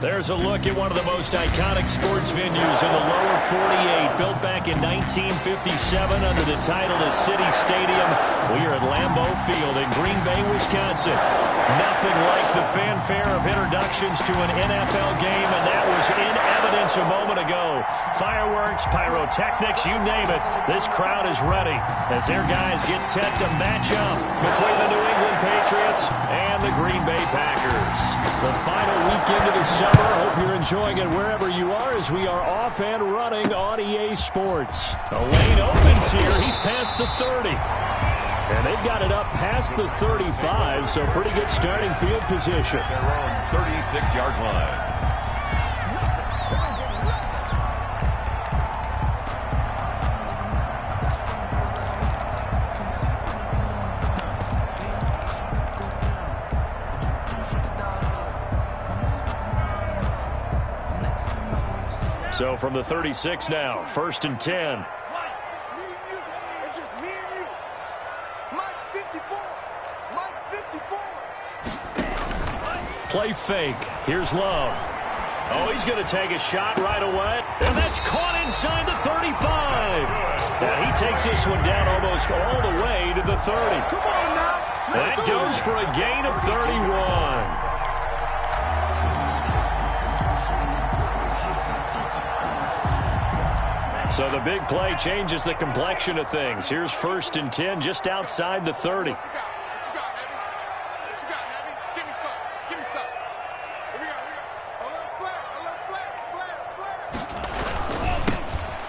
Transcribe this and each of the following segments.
There's a look at one of the most iconic sports venues in the lower 48, built back in 1957 under the title of City Stadium. We are at Lambeau Field in Green Bay, Wisconsin. Nothing like the fanfare of introductions to an NFL game, and that was in evidence a moment ago. Fireworks, pyrotechnics, you name it. This crowd is ready as their guys get set to match up between the New England Patriots and the Green Bay Packers. The final weekend of the summer. Hope you're enjoying it wherever you are as we are off and running on EA Sports. The lane opens here. He's past the 30. And they've got it up past the 35, so pretty good starting field position. Their own 36-yard line. So from the 36 now, 1st and 10. It's just me and you. Mine's 54. Mine's 54. Play fake. Here's Love. Oh, he's going to take a shot right away. And that's caught inside the 35. And he takes this one down almost all the way to the 30. Come on now. That goes for a gain of 31. So the big play changes the complexion of things. Here's 1st and 10 just outside the 30. What you got, Heavy? What you got, Heavy? Give me some. Give me some. Here we go. A little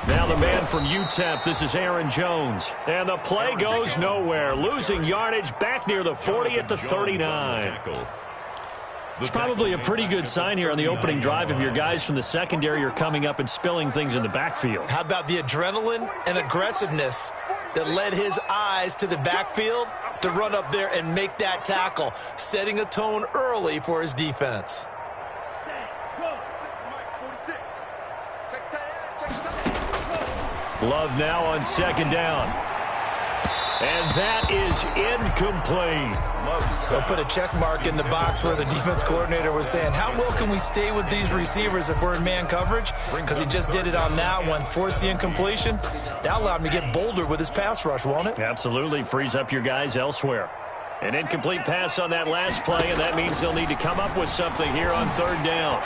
flare. Now the man from UTEP, this is Aaron Jones. And the play goes nowhere. Losing yardage back near the 40 at the 39. It's probably a pretty good sign here on the opening drive if your guys from the secondary are coming up and spilling things in the backfield. How about the adrenaline and aggressiveness that led his eyes to the backfield to run up there and make that tackle, setting a tone early for his defense. Love now on 2nd down. And that is incomplete. They'll put a check mark in the box where the defense coordinator was saying, how well can we stay with these receivers if we're in man coverage? Because he just did it on that one, forced the incompletion. That allowed him to get bolder with his pass rush, won't it? Absolutely. Frees up your guys elsewhere. An incomplete pass on that last play, and that means they'll need to come up with something here on 3rd down.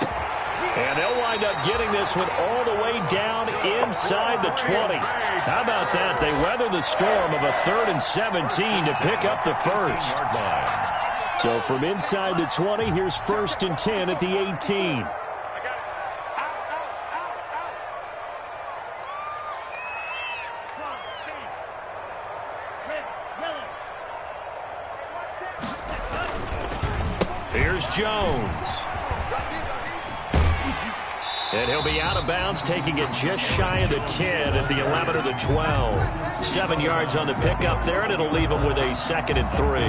And they'll wind up getting this one all the way down inside the 20. How about that? They weather the storm of a 3rd and 17 to pick up the first. So from inside the 20, here's 1st and 10 at the 18. Here's Jones. And he'll be out of bounds, taking it just shy of the 10 at the 11 or the 12. 7 yards on the pickup there, and it'll leave him with a 2nd and 3.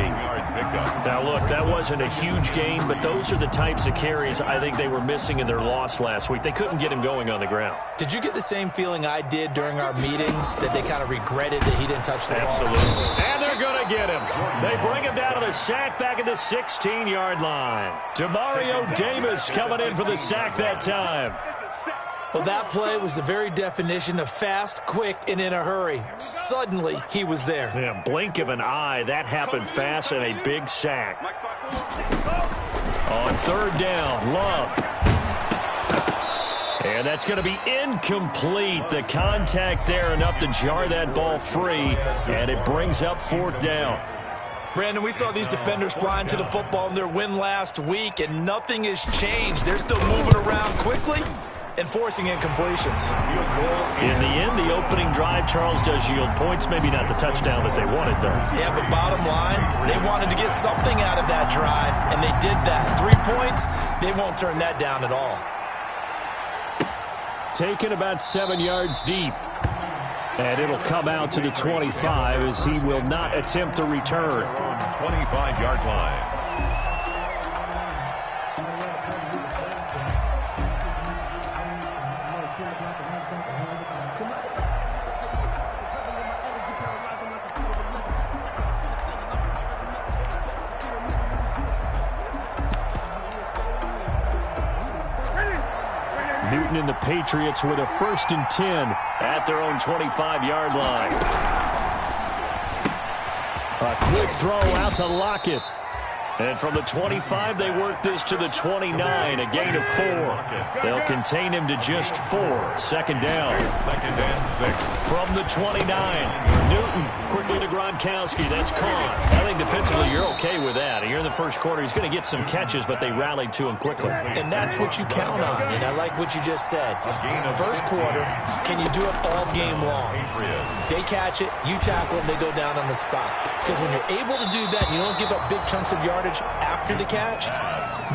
Now, look, that wasn't a huge gain, but those are the types of carries I think they were missing in their loss last week. They couldn't get him going on the ground. Did you get the same feeling I did during our meetings, that they kind of regretted that he didn't touch the ball? Absolutely. And they're going to get him. They bring him down to the sack back at the 16-yard line. Demario Davis coming in for the sack that time. Well, that play was the very definition of fast, quick, and in a hurry. Suddenly, he was there. Yeah, blink of an eye. That happened fast and a big sack. On 3rd down, Love. And that's going to be incomplete. The contact there enough to jar that ball free, and it brings up 4th down. Brandon, we saw these defenders flying to the football in their win last week, and nothing has changed. They're still moving around quickly and forcing incompletions. In the end, the opening drive, Charles, does yield points. Maybe not the touchdown that they wanted, though. Yeah, but bottom line, they wanted to get something out of that drive, and they did that. 3 points, they won't turn that down at all. Taken about 7 yards deep. And it'll come out to the 25 as he will not attempt to return. 25-yard line. Newton and the Patriots with a 1st and 10 at their own 25-yard line. A quick throw out to Lockett. And from the 25, they work this to the 29, a gain of 4. They'll contain him to just 4. 2nd down. 2nd and 6. From the 29, Newton quickly to Gronkowski. That's caught. I think defensively you're okay with that. Here in the first quarter, he's going to get some catches, but they rallied to him quickly. And that's what you count on, and I like what you just said. First quarter, can you do it all game long? They catch it, you tackle them, they go down on the spot. Because when you're able to do that, you don't give up big chunks of yardage after the catch.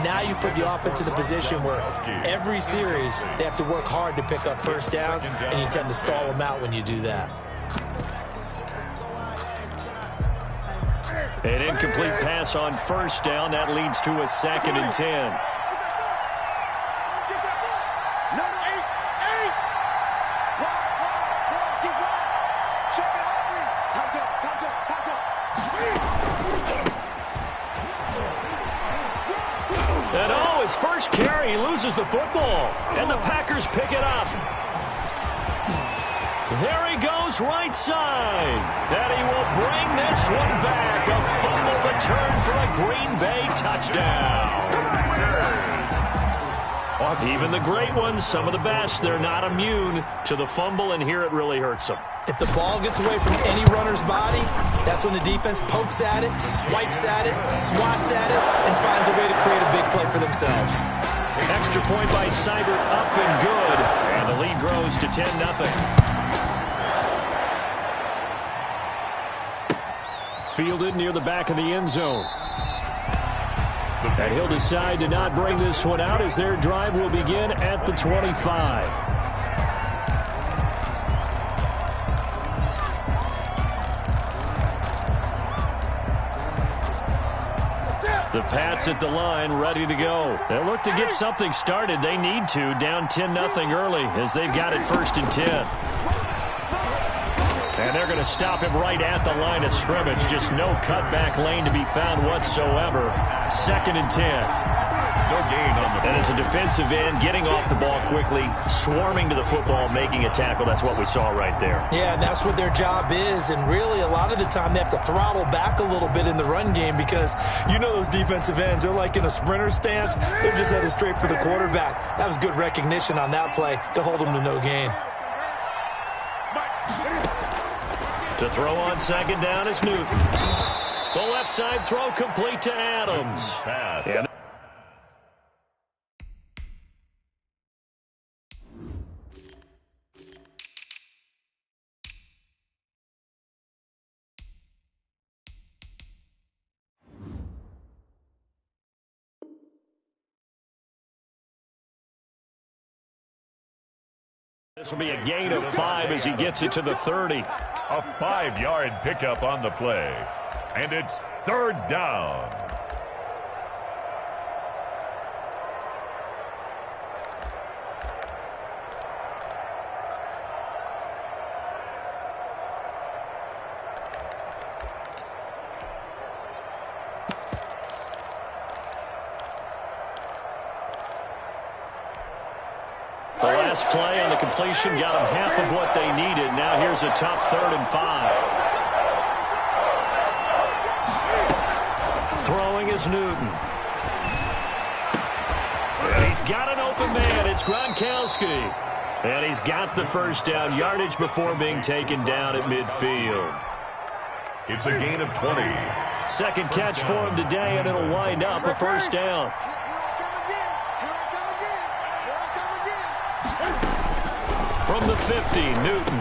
Now you put the offense in a position where every series they have to work hard to pick up first downs, and you tend to stall them out when you do that. An incomplete pass on 1st down. That leads to a 2nd and 10. And his first carry, he loses the football. And the Packers pick it up. There he goes, right side. And he will bring this one back. A fumble return for a Green Bay touchdown. Even the great ones, some of the best, they're not immune to the fumble, and here it really hurts them. If the ball gets away from any runner's body, that's when the defense pokes at it, swipes at it, swats at it, and finds a way to create a big play for themselves. Extra point by Seibert, up and good. And the lead grows to 10-0. Fielded near the back of the end zone. And he'll decide to not bring this one out as their drive will begin at the 25. The Pats at the line, ready to go. They'll look to get something started. They need to, down 10-0 early as they've got it 1st and 10. And they're going to stop him right at the line of scrimmage. Just no cutback lane to be found whatsoever. 2nd and 10. No gain on the ball. And as a defensive end, getting off the ball quickly, swarming to the football, making a tackle. That's what we saw right there. Yeah, and that's what their job is. And really, a lot of the time, they have to throttle back a little bit in the run game because you know those defensive ends, they're like in a sprinter stance. They're just headed straight for the quarterback. That was good recognition on that play to hold them to no gain. To throw on 2nd down is Newton. The left side throw complete to Adams. And this will be a gain of 5 as he gets it to the 30. A 5-yard pickup on the play. And it's 3rd down. The last play on the completion got them half of what they needed. Now here's a tough 3rd and 5. Throwing is Newton. And he's got an open man. It's Gronkowski. And he's got the 1st down yardage before being taken down at midfield. It's a gain of 20. 2nd catch for him today, and it'll wind up a 1st down. From the 50, Newton.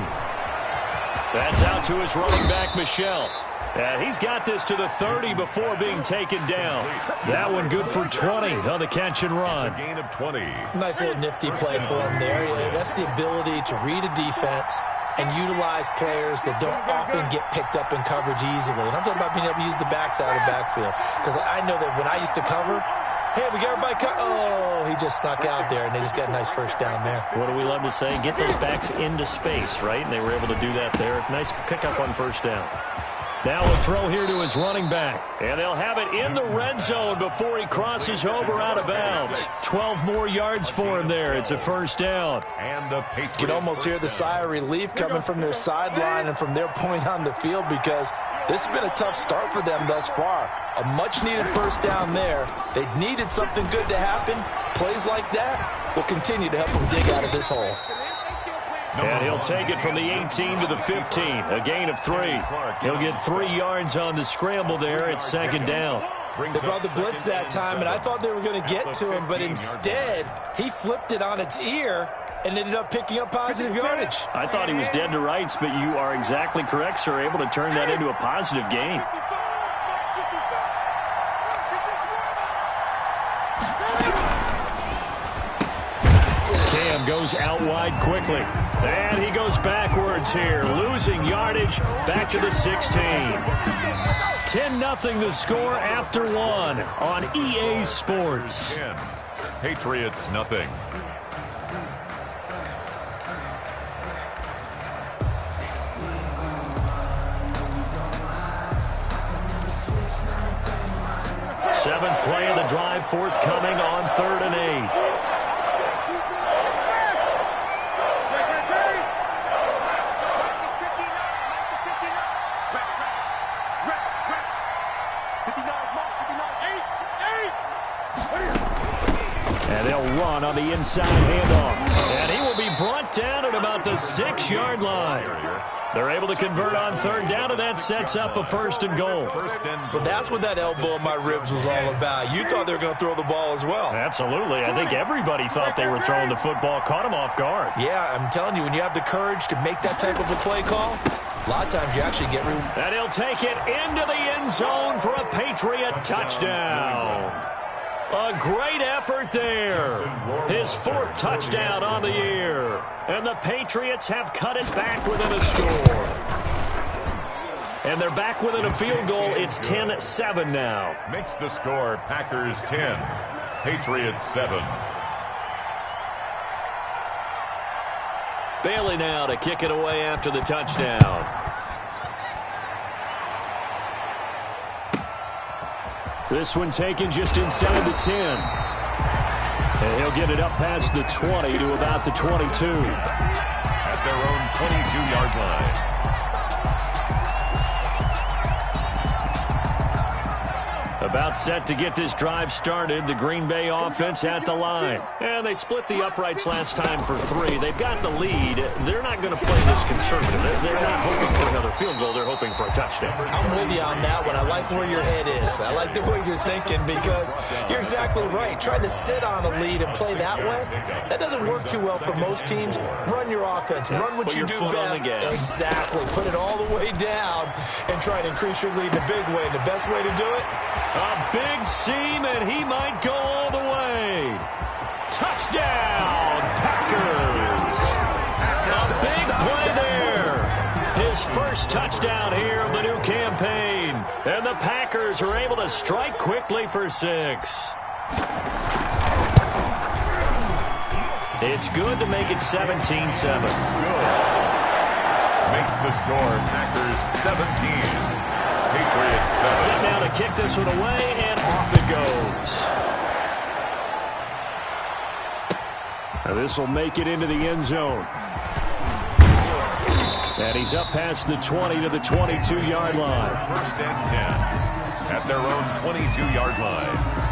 That's out to his running back, Michel. And he's got this to the 30 before being taken down. That one good for 20 on the catch and run. It's a gain of 20. Nice little nifty play for him there. Yeah, that's the ability to read a defense and utilize players that don't often get picked up in coverage easily. And I'm talking about being able to use the backside of the backfield. Because I know that when I used to cover, hey, we got everybody oh, he just snuck out there, and they just got a nice 1st down there. What do we love to say? Get those backs into space, right? And they were able to do that there. Nice pickup on 1st down. Now a throw here to his running back. And they'll have it in the red zone before he crosses over out of bounds. 12 more yards for him there. It's a first down. And the Patriots You can almost hear the sigh of relief coming from their sideline and from their point on the field, because this has been a tough start for them thus far. A much-needed first down there. They needed something good to happen. Plays like that will continue to help them dig out of this hole. And he'll take it from the 18 to the 15, a gain of 3. He'll get 3 yards on the scramble there. It's second down. They brought the blitz that time, and I thought they were going to get to him, but instead he flipped it on its ear and ended up picking up positive yardage. I thought he was dead to rights, but you are exactly correct, sir. Able to turn that into a positive gain. Cam goes out wide quickly. And he goes backwards here, losing yardage back to the 16. 10-0 the score after 1 on EA Sports. 10. Patriots nothing. Seventh play of the drive forthcoming on 3rd and 8. And they'll run on the inside handoff. And he will be brought down at about the 6-yard line. They're able to convert on 3rd down, and that sets up a 1st and goal. So that's what that elbow in my ribs was all about. You thought they were going to throw the ball as well. Absolutely. I think everybody thought they were throwing the football, caught him off guard. Yeah, I'm telling you, when you have the courage to make that type of a play call, a lot of times you actually get... And he'll take it into the end zone for a Patriot touchdown. A great effort there. His 4th touchdown on the year. And the Patriots have cut it back within a score. And they're back within a field goal. It's 10-7 now. Makes the score Packers 10, Patriots 7. Bailey now to kick it away after the touchdown. This one taken just inside the 10. And he'll get it up past the 20 to about the 22. At their own 22-yard line. About set to get this drive started. The Green Bay offense at the line. And they split the uprights last time for 3. They've got the lead. They're not going to play this conservative. They're not hoping for another field goal. They're hoping for a touchdown. I'm with you on that one. I like where your head is. I like the way you're thinking, because you're exactly right. Trying to sit on a lead and play that way, that doesn't work too well for most teams. Run your offense. Run what you do best. Exactly. Put it all the way down and try to increase your lead in a big way. And the best way to do it? A big seam, and he might go all the way. Touchdown, Packers. A big play there. His first touchdown here of the new campaign. And the Packers are able to strike quickly for 6. It's good to make it 17-7. Makes the score Packers 17. Patriots 7. Set now to kick this one away, and off it goes. Now this will make it into the end zone. And he's up past the 20 to the 22-yard line. 1st and 10 at their own 22-yard line.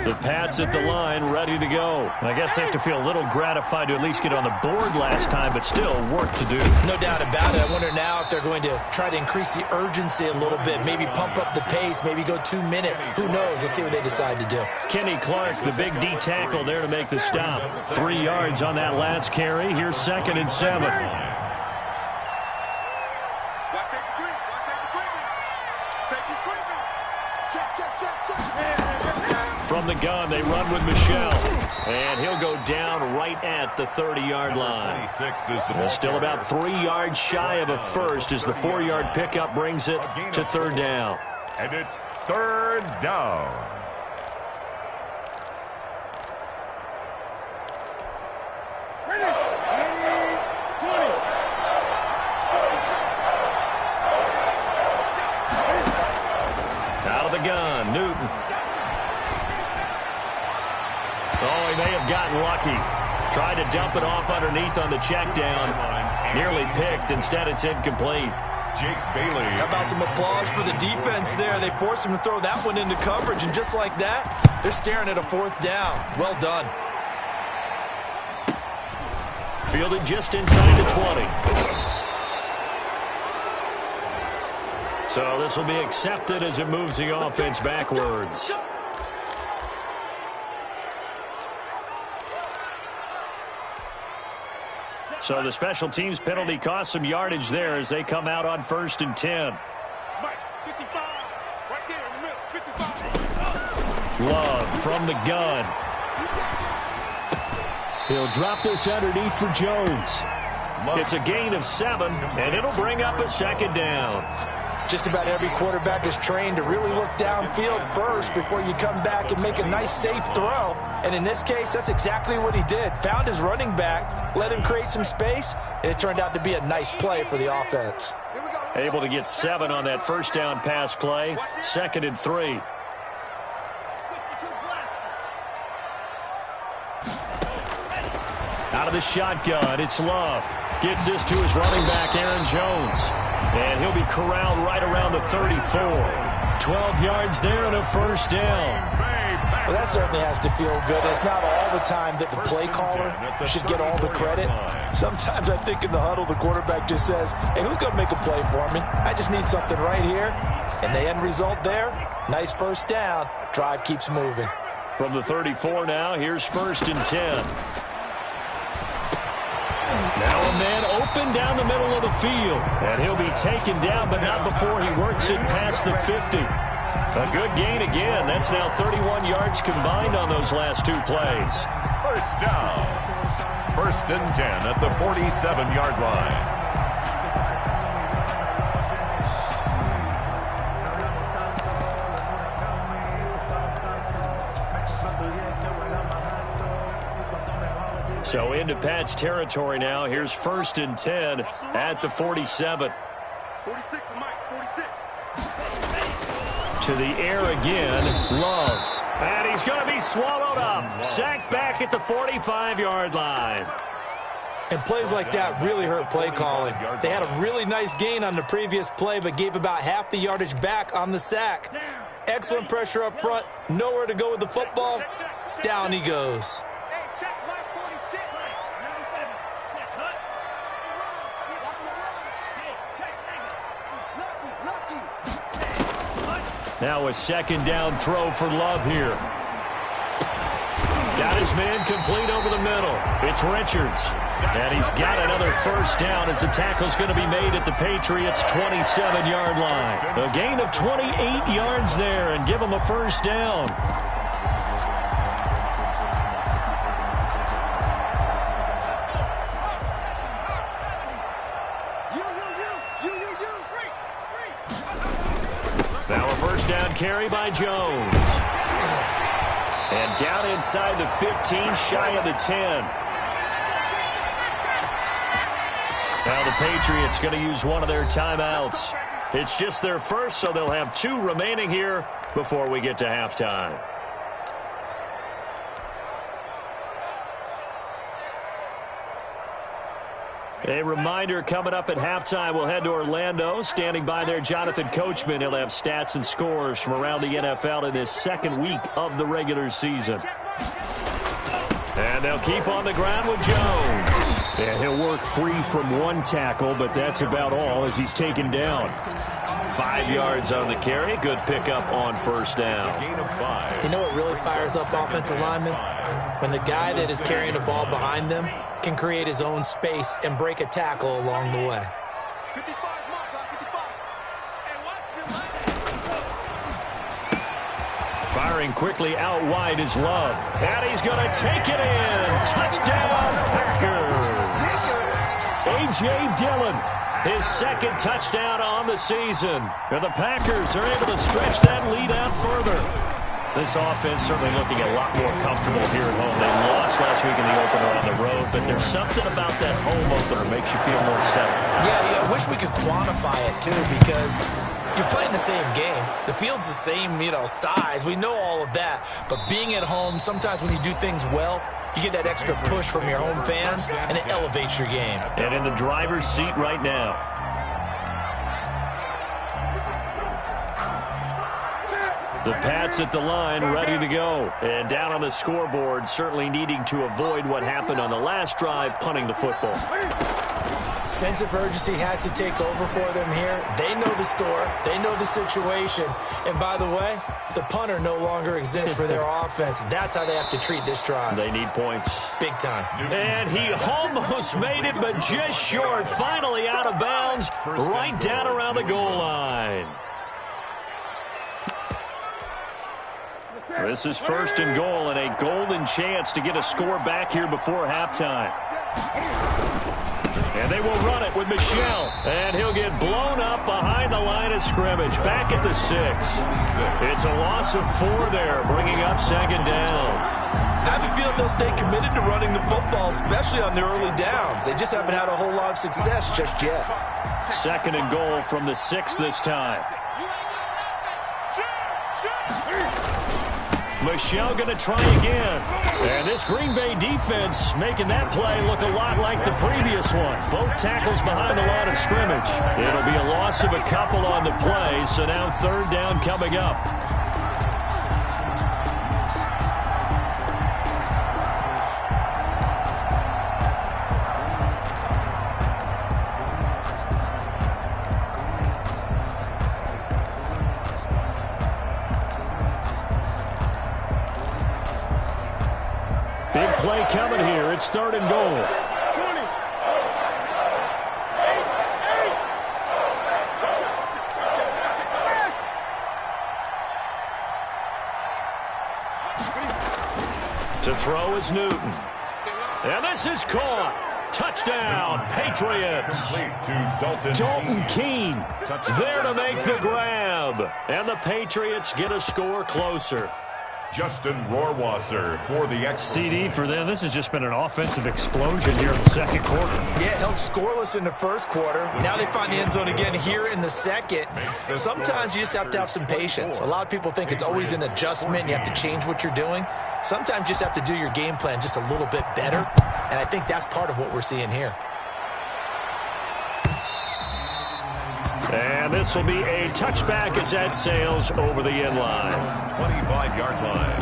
The Pats at the line, ready to go. And I guess they have to feel a little gratified to at least get on the board last time, but still work to do. No doubt about it. I wonder now if they're going to try to increase the urgency a little bit, maybe pump up the pace, maybe go 2-minute. Who knows? Let's see what they decide to do. Kenny Clark, the big D tackle there to make the stop. 3 yards on that last carry. Here's 2nd and 7. From the gun, they run with Michelle. And he'll go down right at the 30-yard line. 26 is the ball. Still about 3 yards shy of a first as the 4-yard pickup brings it to 3rd down. And it's 3rd down. have gotten lucky. Tried to dump it off underneath on the check down. Nearly picked. Instead, it's incomplete. Jake Bailey. How about some applause for the defense there? They forced him to throw that one into coverage, and just like that, they're staring at a 4th down. Well done. Fielded just inside the 20. So this will be accepted as it moves the offense backwards. So the special teams penalty cost some yardage there as they come out on 1st and 10. Mike, 55. Right there in the middle. 55. Love from the gun. He'll drop this underneath for Jones. It's a gain of 7, and it'll bring up a 2nd down. Just about every quarterback is trained to really look downfield first before you come back and make a nice, safe throw. And in this case, that's exactly what he did. Found his running back, let him create some space, and it turned out to be a nice play for the offense. Able to get 7 on that 1st down pass play. 2nd and 3. Out of the shotgun, it's Love. Gets this to his running back, Aaron Jones. And he'll be corralled right around the 34. 12 yards there and a 1st down. Well, that certainly has to feel good. It's not all the time that the play caller should get all the credit. Sometimes I think in the huddle, the quarterback just says, hey, who's going to make a play for me? I just need something right here. And the end result there, nice 1st down. Drive keeps moving. From the 34 now, here's 1st and 10. Now a man open down the middle of the field. And he'll be taken down, but not before he works it past the 50. A good gain again. That's now 31 yards combined on those last 2 plays. 1st down. 1st and 10 at the 47-yard line. So into Pat's territory now. Here's 1st and 10 at the 47. 46 to Mike, 46. To the air again, Love. And he's going to be swallowed up. Sacked back at the 45-yard line. And plays like that really hurt play calling. They had a really nice gain on the previous play, but gave about half the yardage back on the sack. Excellent pressure up front. Nowhere to go with the football. Down he goes. Now a 2nd down throw for Love here. Got his man complete over the middle. It's Richards. And he's got another 1st down as the tackle's going to be made at the Patriots' 27-yard line. A gain of 28 yards there and give him a 1st down. Now a 1st down carry by Jones. And down inside the 15, shy of the 10. Now the Patriots going to use one of their timeouts. It's just their first, so they'll have 2 remaining here before we get to halftime. A reminder, coming up at halftime, we'll head to Orlando. Standing by there, Jonathan Coachman. He'll have stats and scores from around the NFL in this 2nd week of the regular season. And they'll keep on the ground with Jones. And he'll work free from 1 tackle, but that's about all as he's taken down. 5 yards on the carry. Good pickup on 1st down. You know what really fires up offensive linemen? When the guy that is carrying the ball behind them can create his own space and break a tackle along the way. 55, Mark, 55. Firing quickly out wide is Love. And he's going to take it in. Touchdown, Packers. A.J. Dillon, his 2nd touchdown on the season. And the Packers are able to stretch that lead out further. This offense certainly looking a lot more comfortable here at home. They lost last week in the opener on the road, but there's something about that home opener that makes you feel more settled. Yeah, I wish we could quantify it, too, because you're playing the same game. The field's the same, size. We know all of that. But being at home, sometimes when you do things well, You get that extra push from your home fans, and it elevates your game. And in the driver's seat right now. The Pats at the line, ready to go. And down on the scoreboard, certainly needing to avoid what happened on the last drive, punting the football. Sense of urgency has to take over for them here. They know the score. They know the situation. And by the way, the punter no longer exists for their offense. That's how they have to treat this drive. They need points. Big time. And he almost made it, but just short. Finally out of bounds, right down around the goal line. This is 1st and goal and a golden chance to get a score back here before halftime. And they will run it with Michel. And he'll get blown up behind the line of scrimmage. Back at the 6. It's a loss of 4 there, bringing up 2nd down. I have a feeling they'll stay committed to running the football, especially on the early downs. They just haven't had a whole lot of success just yet. 2nd and goal from the 6 this time. Michel going to try again. And this Green Bay defense making that play look a lot like the previous one. Both tackles behind the line of scrimmage. It'll be a loss of a couple on the play, so now 3rd down coming up. Big play coming here. It's 3rd and goal. 20. To throw is Newton. And this is caught. Touchdown, Patriots. To Dalton Keene there to make the grab. And the Patriots get a score closer. Justin Rohrwasser for the CD for them. This has just been an offensive explosion here in the 2nd quarter. Yeah, held scoreless in the 1st quarter. Now they find the end zone again here in the 2nd. Sometimes you just have to have some patience. A lot of people think it's always an adjustment. You have to change what you're doing. Sometimes you just have to do your game plan just a little bit better. And I think that's part of what we're seeing here. And this will be a touchback as that sails over the end line. 25-yard line.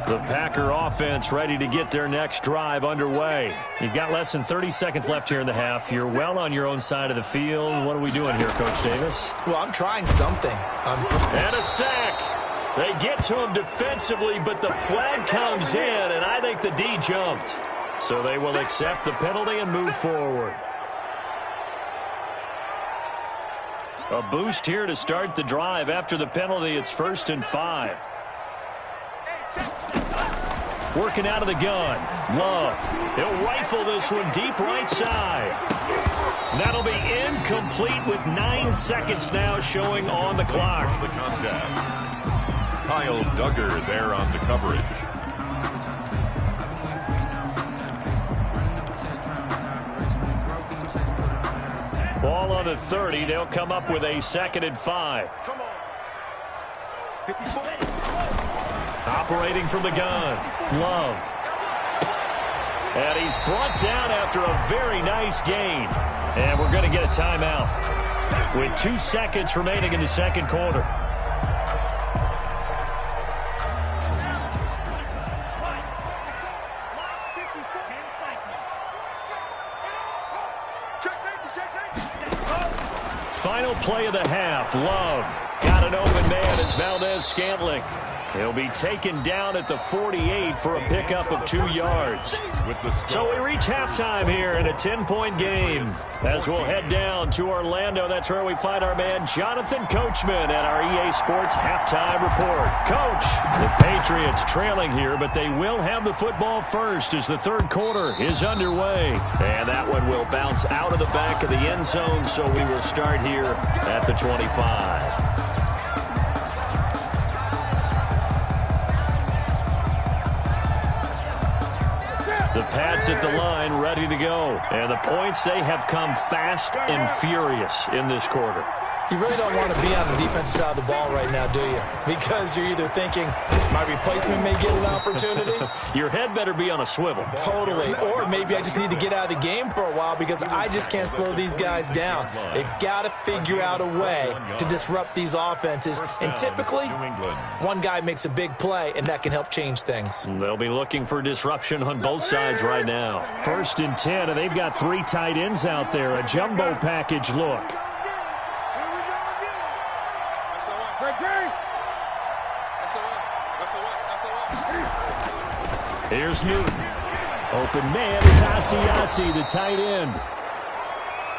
The Packer offense ready to get their next drive underway. You've got less than 30 seconds left here in the half. You're well on your own side of the field. What are we doing here, Coach Davis? Well, I'm trying something. And a sack. They get to him defensively, but the flag comes in, and I think the D jumped. So they will accept the penalty and move forward. A boost here to start the drive. After the penalty, it's 1st and 5. Working out of the gun. Love. He'll rifle this one deep right side. That'll be incomplete with 9 seconds now showing on the clock. The contact. Kyle Duggar there on the coverage. Ball on the 30. They'll come up with a 2nd and 5. Operating from the gun. Love. And he's brought down after a very nice gain. And we're going to get a timeout with 2 seconds remaining in the 2nd quarter. Final play of the half. Love got an open man. It's Valdez-Scantling. He'll be taken down at the 48 for a pickup of 2 yards. So we reach halftime here in a 10-point game. As we'll head down to Orlando, that's where we find our man Jonathan Coachman at our EA Sports Halftime Report. Coach, the Patriots trailing here, but they will have the football first as the 3rd quarter is underway. And that one will bounce out of the back of the end zone, so we will start here at the 25. The Pats at the line, ready to go. And the points, they have come fast and furious in this quarter. You really don't want to be on the defensive side of the ball right now, do you? Because you're either thinking, my replacement may get an opportunity. Your head better be on a swivel. Totally. Or maybe I just need to get out of the game for a while because I just can't slow these guys down. They've got to figure out a way to disrupt these offenses. And typically, one guy makes a big play, and that can help change things. They'll be looking for disruption on both sides right now. 1st and 10, and they've got 3 tight ends out there. A jumbo package look. Here's Newton. Open man is Asiasi, the tight end.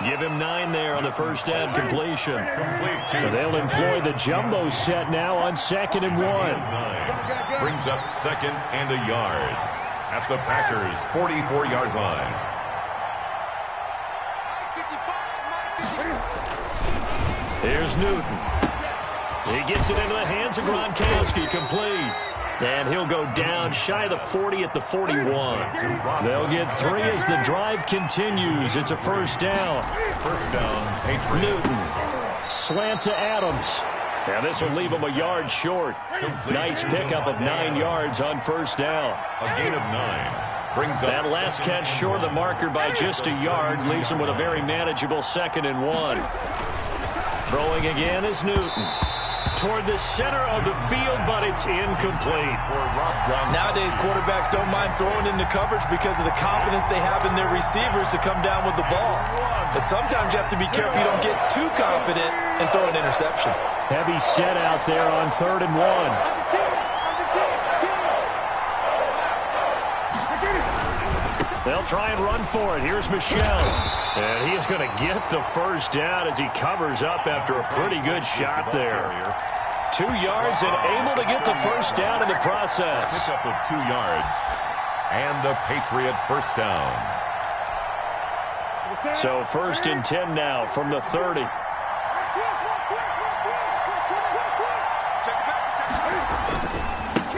Give him 9 there on the first down completion. So they'll employ the jumbo set now on 2nd and 1. Brings up 2nd and a yard at the Packers' 44-yard line. Here's Newton. He gets it into the hands of Gronkowski, complete. And he'll go down shy of the 40 at the 41. They'll get 3 as the drive continues. It's a first down. First down, Patriots. Newton. Slant to Adams. Now this will leave him a yard short. Nice pickup of 9 yards on first down. A gain of 9. Brings up that last catch short of the marker by just a yard. Leaves him with a very manageable 2nd and 1. Throwing again is Newton. Toward the center of the field, but it's incomplete. Nowadays, quarterbacks don't mind throwing into coverage because of the confidence they have in their receivers to come down with the ball. But sometimes you have to be careful you don't get too confident and throw an interception. Heavy set out there on 3rd and 1. They'll try and run for it. Here's Michel. And he is going to get the first down as he covers up after a pretty good shot there. 2 yards and able to get the first down in the process. Pickup of 2 yards. And a Patriot first down. So 1st and 10 now from the 30.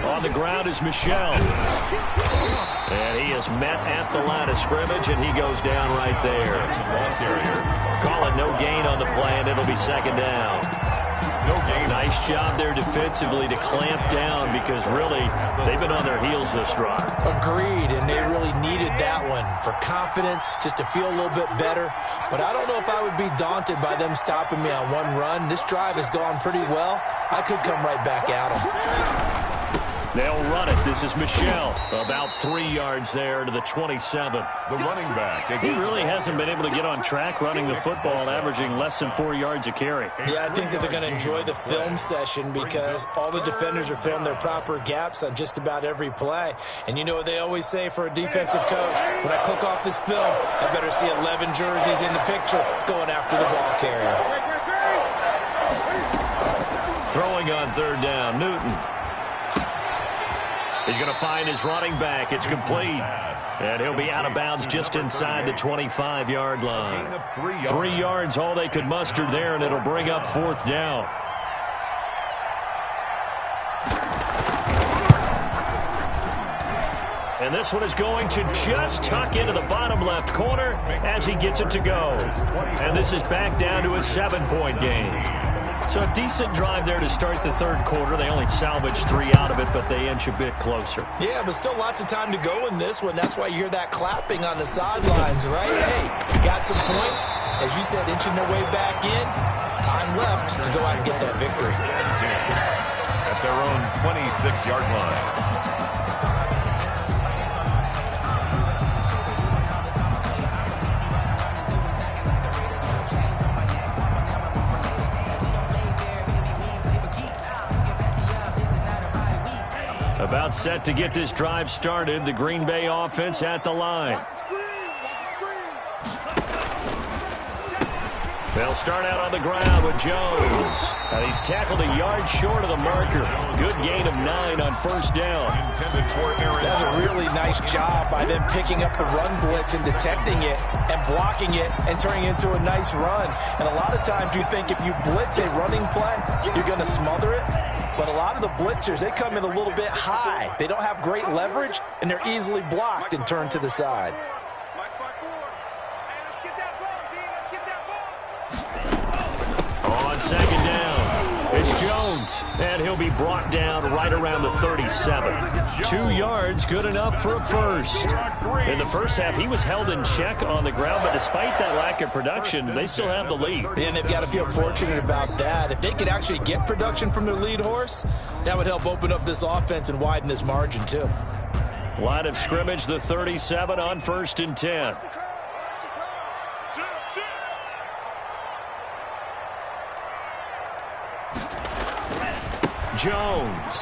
On the ground is Michel. And he is met at the line of scrimmage, and he goes down right there. Call it no gain on the play, and it'll be 2nd down. No gain. Nice job there defensively to clamp down because really they've been on their heels this drive. Agreed, and they really needed that one for confidence, just to feel a little bit better. But I don't know if I would be daunted by them stopping me on one run. This drive has gone pretty well. I could come right back at them. They'll run it. This is Michel. About 3 yards there to the 27. The running back. He really hasn't been able to get on track running the football, averaging less than 4 yards a carry. Yeah, I think that they're going to enjoy the film session because all the defenders are filling their proper gaps on just about every play. And you know what they always say for a defensive coach? When I click off this film, I better see 11 jerseys in the picture going after the ball carrier. Throwing on 3rd down, Newton. He's going to find his running back. It's complete. And he'll be out of bounds just inside the 25-yard line. 3 yards, all they could muster there, and it'll bring up 4th down. And this one is going to just tuck into the bottom left corner as he gets it to go. And this is back down to a 7-point game. So a decent drive there to start the 3rd quarter. They only salvaged 3 out of it, but they inch a bit closer. Yeah, but still lots of time to go in this one. That's why you hear that clapping on the sidelines, right? Hey, got some points. As you said, inching their way back in. Time left to go out and get that victory. At their own 26-yard line. About set to get this drive started. The Green Bay offense at the line. They'll start out on the ground with Jones. And he's tackled a yard short of the marker. Good gain of 9 on 1st down. That's a really nice job by them picking up the run blitz and detecting it and blocking it and turning it into a nice run. And a lot of times you think if you blitz a running play, you're going to smother it. But a lot of the blitzers, they come in a little bit high. They don't have great leverage, and they're easily blocked and turned to the side. On second down, it's Jones, and he'll be brought down right around the 37. 2 yards, good enough for a first. In the first half, he was held in check on the ground, but despite that lack of production, they still have the lead. And they've got to feel fortunate about that. If they could actually get production from their lead horse, that would help open up this offense and widen this margin too. Line of scrimmage, the 37 on 1st and 10. Jones.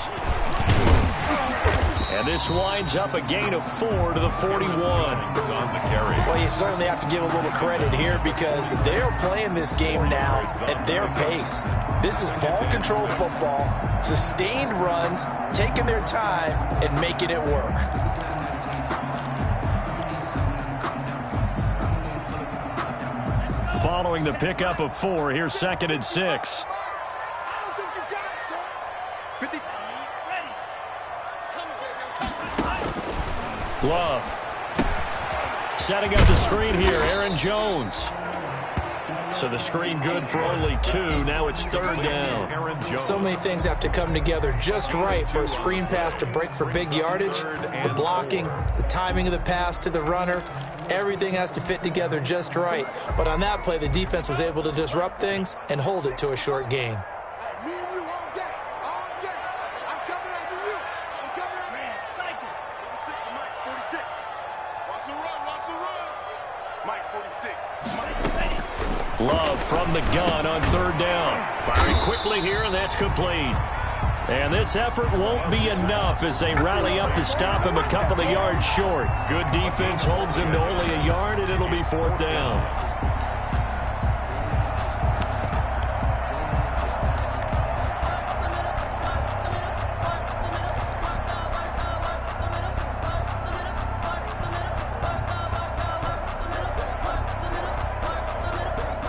And this winds up a gain of 4 to the 41. On the carry. Well, you certainly have to give a little credit here because they're playing this game now at their pace. This is ball control football, sustained runs, taking their time and making it work. Following the pickup of 4, here's 2nd and 6. Love. Setting up the screen here, Aaron Jones. So the screen good for only 2. Now it's 3rd down. So many things have to come together just right for a screen pass to break for big yardage. The blocking, the timing of the pass to the runner, everything has to fit together just right. But on that play, the defense was able to disrupt things and hold it to a short gain. Love from the gun on 3rd down. Firing quickly here, and that's complete. And this effort won't be enough as they rally up to stop him a couple of yards short. Good defense holds him to only a yard, and it'll be 4th down.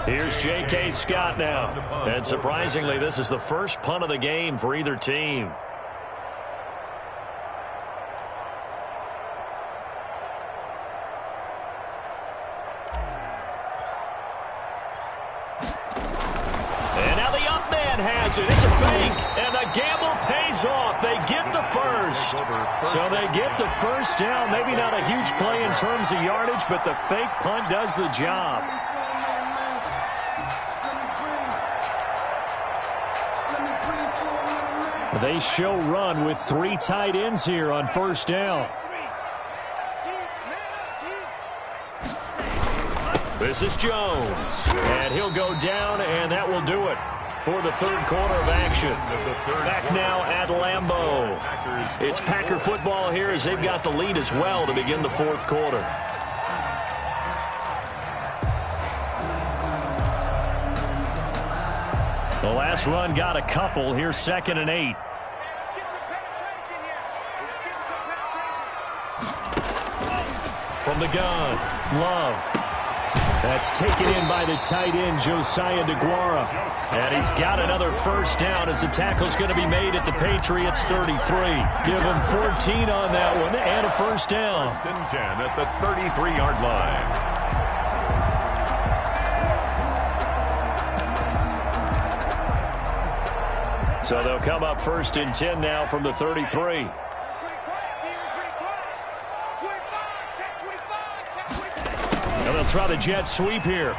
Here's J.K. Scott now. And surprisingly, this is the first punt of the game for either team. And now the up man has it. It's a fake. And the gamble pays off. They get the first. So they get the first down. Maybe not a huge play in terms of yardage, but the fake punt does the job. They show run with 3 tight ends here on 1st down. This is Jones. And he'll go down, and that will do it for the 3rd quarter of action. Back now at Lambeau. It's Packer football here as they've got the lead as well to begin the 4th quarter. The last run got a couple. Here's 2nd and 8. From the gun, Love. That's taken in by the tight end, Josiah DeGuara. And he's got another first down as the tackle's going to be made at the Patriots' 33. Give him 14 on that one and a first down. 1st and 10 at the 33-yard line. So they'll come up 1st and 10 now from the 33. And they'll try the jet sweep here.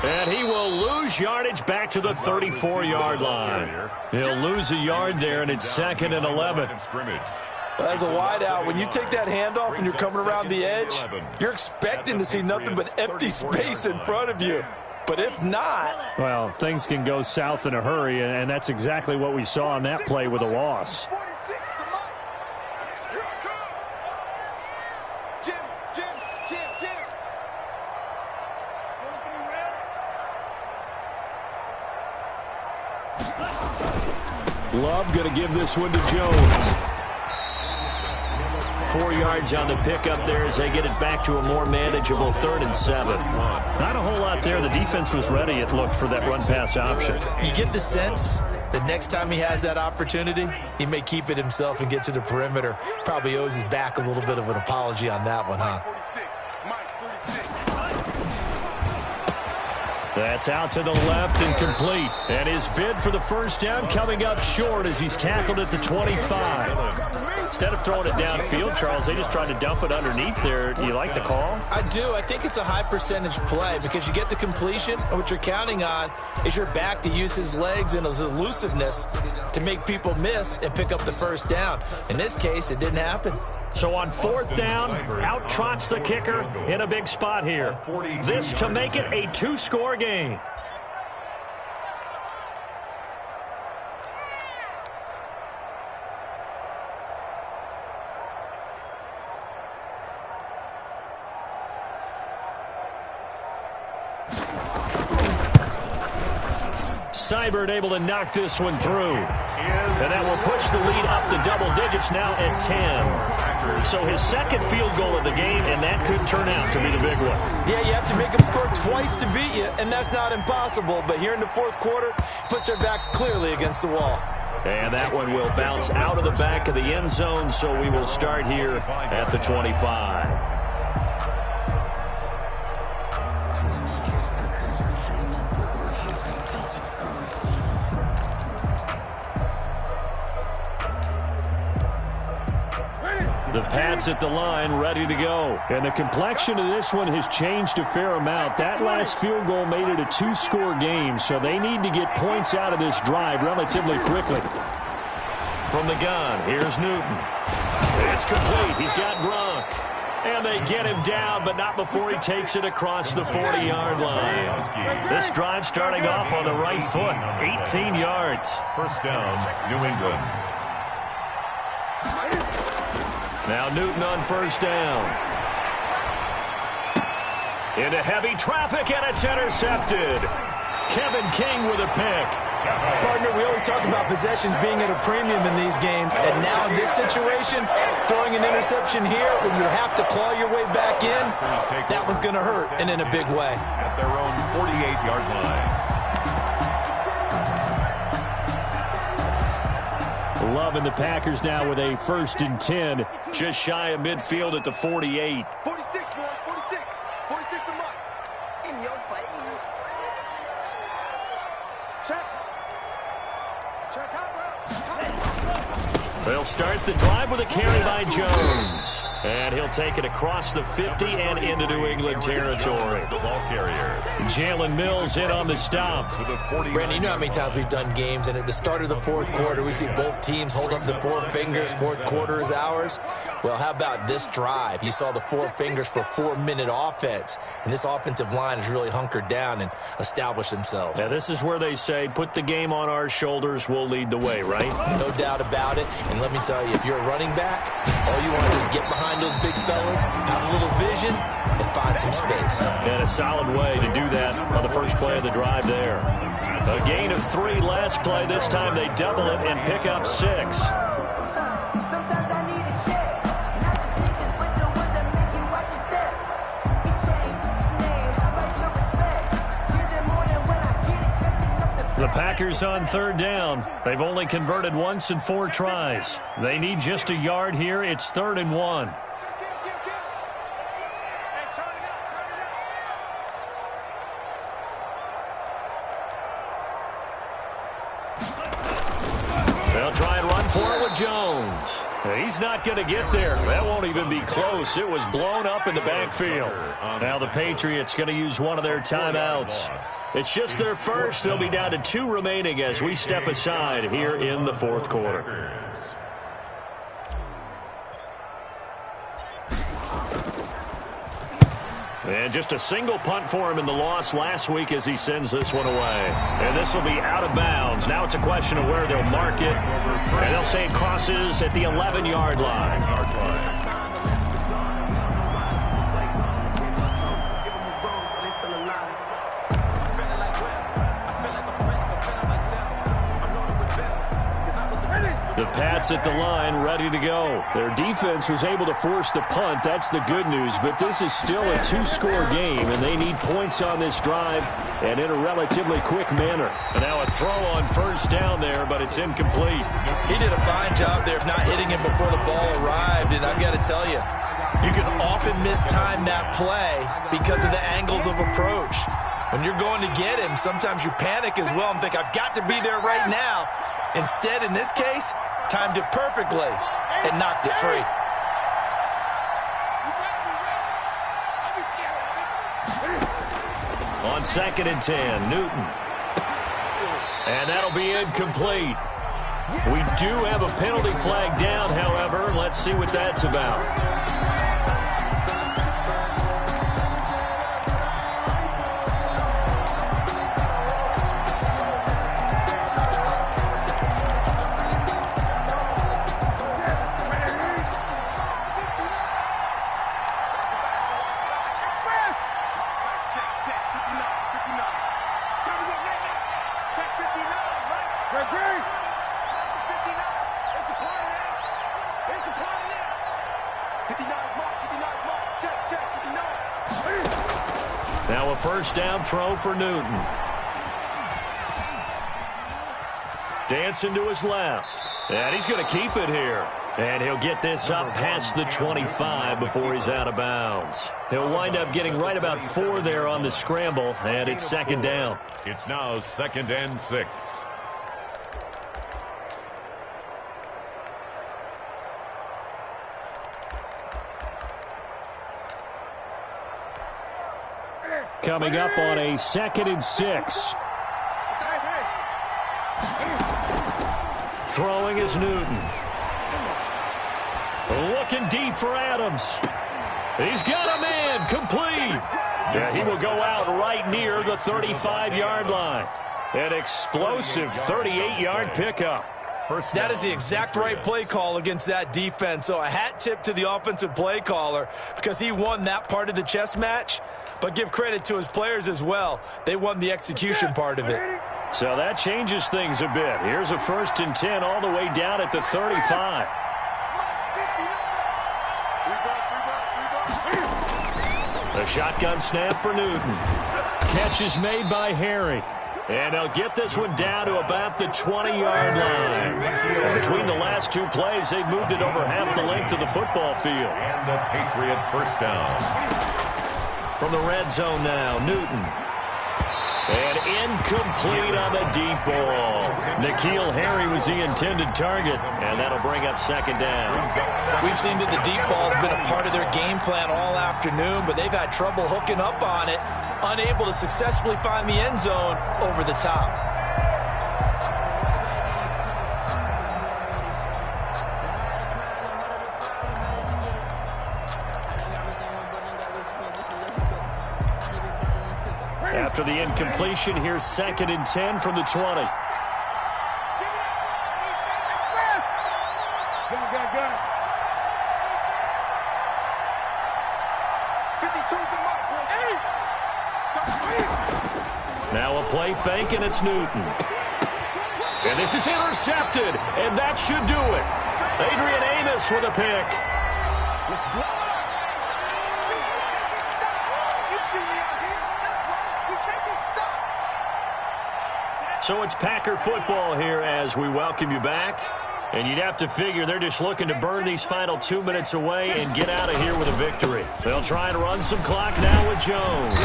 And he will lose yardage back to the 34-yard line. He'll lose a yard there, and it's 2nd and 11. As a wideout, when you take that handoff and you're coming around the edge, you're expecting to see nothing but empty space in front of you. But if not... Well, things can go south in a hurry, and that's exactly what we saw on that play with a loss. Love going to give this one to Jones. 4 yards on the pickup there as they get it back to a more manageable 3rd and 7. Not a whole lot there. The defense was ready, it looked, for that run-pass option. You get the sense that next time he has that opportunity, he may keep it himself and get to the perimeter. Probably owes his back a little bit of an apology on that one, huh? That's out to the left and complete. And his bid for the first down coming up short as he's tackled at the 25. Instead of throwing it downfield, Charles, they just tried to dump it underneath there. Do you like the call? I do. I think it's a high percentage play because you get the completion, and what you're counting on is your back to use his legs and his elusiveness to make people miss and pick up the first down. In this case, it didn't happen. So on 4th down, out trots the kicker in a big spot here. This to make it a 2-score game. Seibert able to knock this one through. And that will push the lead up to double digits now at 10. So his second field goal of the game, and that could turn out to be the big one. Yeah, you have to make them score twice to beat you, and that's not impossible. But here in the 4th quarter, puts their backs clearly against the wall. And that one will bounce out of the back of the end zone, so we will start here at the 25. The Pats at the line, ready to go. And the complexion of this one has changed a fair amount. That last field goal made it a 2-score game, so they need to get points out of this drive relatively quickly. From the gun, here's Newton. It's complete. He's got Gronk. And they get him down, but not before he takes it across the 40-yard line. This drive starting off on the right foot, 18 yards. First down, New England. Now Newton on first down. Into heavy traffic, and it's intercepted. Kevin King with a pick. Partner, we always talk about possessions being at a premium in these games, and now in this situation, throwing an interception here when you have to claw your way back in, that one's going to hurt, and in a big way. At their own 48-yard line. Loving the Packers now with a 1st and 10, just shy of midfield at the 48. 46, boy, 46. 46 to Mike. In your face. Check. Check out, bro. They'll start the drive with a carry by Jones. And he'll take it across the 50 and into New England territory. The ball carrier. Jalen Mills in on the stop. Brandon, you know how many times we've done games, and at the start of the 4th quarter, we see both teams hold up the 4 fingers, 4th quarter is ours. Well, how about this drive? You saw the 4 fingers for 4-minute offense, and this offensive line has really hunkered down and established themselves. Now, this is where they say, put the game on our shoulders, we'll lead the way, right? No doubt about it, and let me tell you, if you're a running back, all you want to do is get behind those big fellas, have a little vision, and find some space. And a solid way to do that on the first play of the drive there. A gain of 3 last play. This time they double it and pick up 6. The Packers on 3rd down. They've only converted once in 4 tries. They need just a yard here. It's 3rd and 1. They'll try and run for it with Jones. He's not going to get there. That won't even be close. It was blown up in the backfield. Now the Patriots going to use one of their timeouts. It's just their first. They'll be down to 2 remaining as we step aside here in the 4th quarter. And just a single punt for him in the loss last week as he sends this one away. And this will be out of bounds. Now it's a question of where they'll mark it. And they'll say it crosses at the 11-yard line. The Pats at the line, ready to go. Their defense was able to force the punt. That's the good news. But this is still a two-score game, and they need points on this drive and in a relatively quick manner. And now a throw on first down there, but it's incomplete. He did a fine job there of not hitting him before the ball arrived. And I've got to tell you, you can often mistime that play because of the angles of approach. When you're going to get him, sometimes you panic as well and think, I've got to be there right now. Instead, in this case, timed it perfectly and knocked it free. On 2nd and 10, Newton. And that'll be incomplete. We do have a penalty flag down, however. Let's see what that's about. Now a first down throw for Newton. Dancing to his left. And he's going to keep it here. And he'll get this up past the 25 before he's out of bounds. He'll wind up getting right about 4 there on the scramble, and it's 2nd down. It's now 2nd and 6. Coming up on a 2nd and 6. Throwing is Newton. Looking deep for Adams. He's got a man, complete. Yeah, he will go out right near the 35-yard line. An explosive 38-yard pickup. That is the exact right play call against that defense. So a hat tip to the offensive play caller because he won that part of the chess match. But give credit to his players as well. They won the execution part of it. So that changes things a bit. Here's a 1st and 10 all the way down at the 35. A shotgun snap for Newton. Catch is made by Harry. And they'll get this one down to about the 20-yard line. And between the last 2 plays, they've moved it over half the length of the football field. And the Patriot first down. From the red zone now, Newton. And incomplete on the deep ball. N'Keal Harry was the intended target, and that'll bring up 2nd down. We've seen that the deep ball has been a part of their game plan all afternoon, but they've had trouble hooking up on it, unable to successfully find the end zone over the top. After the incompletion, here's 2nd and 10 from the 20. Now a play fake, and it's Newton. And this is intercepted, and that should do it. Adrian Amos with a pick. So it's Packer football here as we welcome you back. And you'd have to figure they're just looking to burn these final 2 minutes away and get out of here with a victory. They'll try and run some clock now with Jones.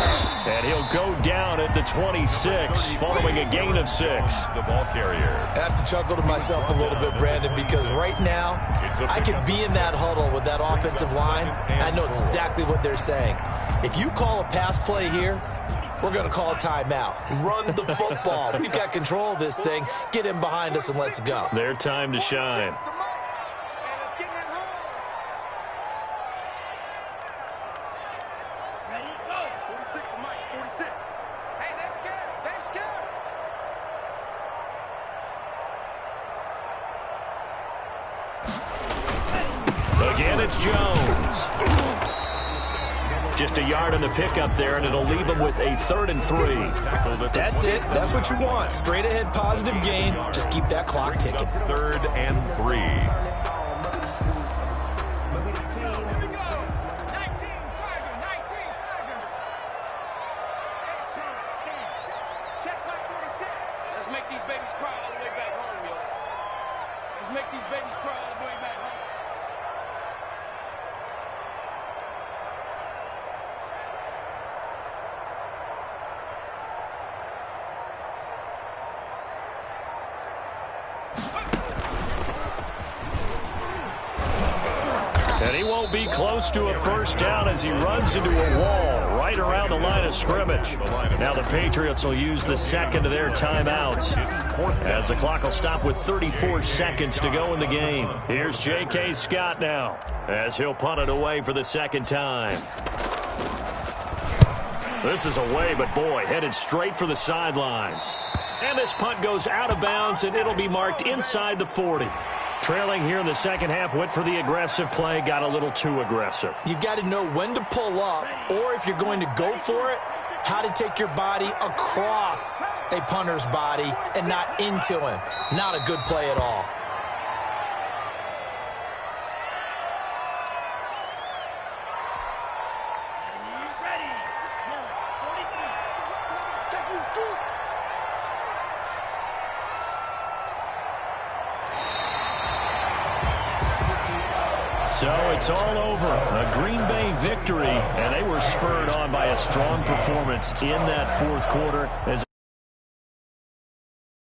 And he'll go down at the 26 following a gain of 6. The ball carrier. I have to chuckle to myself a little bit, Brandon, because right now I could be in that huddle with that offensive line, and I know exactly what they're saying. If you call a pass play here, we're going to call a timeout. Run the football. We've got control of this thing. Get him behind us and let's go. Their time to shine. Again, it's Jones. Just a yard on the pickup there, and it'll leave them with a 3rd and 3. That's it. That's what you want. Straight ahead, positive gain. Just keep that clock ticking. 3rd and 3. Let's make these babies cry all the way back home, yo. Let's make these babies cry all the way back home. And he won't be close to a first down as he runs into a wall right around the line of scrimmage. Now the Patriots will use the second of their timeouts as the clock will stop with 34 seconds to go in the game. Here's J.K. Scott now as he'll punt it away for the second time. This is away, but boy, headed straight for the sidelines. And this punt goes out of bounds, and it'll be marked inside the 40. Trailing here in the second half, went for the aggressive play, got a little too aggressive. You got to know when to pull up, or if you're going to go for it, how to take your body across a punter's body and not into him. Not a good play at all. So it's all over. A Green Bay victory, and they were spurred on by a strong performance in that fourth quarter. As